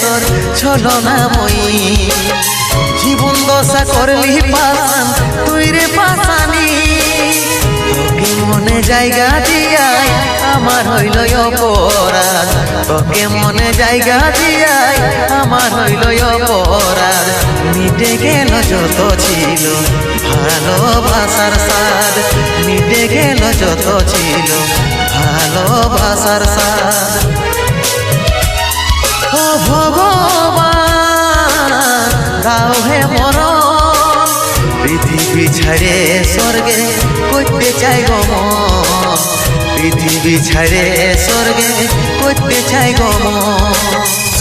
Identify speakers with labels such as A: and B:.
A: তোর ছলনাময়ী জীবন দশা করলি পাশান তুই রে পাশানি তোকে মনে জায়গা দিয়াই আমার হইল অপরাধ তোকে মনে জায়গা দিয়াই আমার হইল অপরাধ মিটে গেল যত ছিল ভালোবাসার স্বাদ মিটে গেল যত ছিল ভালোবাসার স্বাদ ও ভগবান দাও হে মরণ পৃথিবী ছেড়ে স্বর্গে করতে চাই গো মন পৃথিবী ছেড়ে স্বর্গে করতে চাই গো মন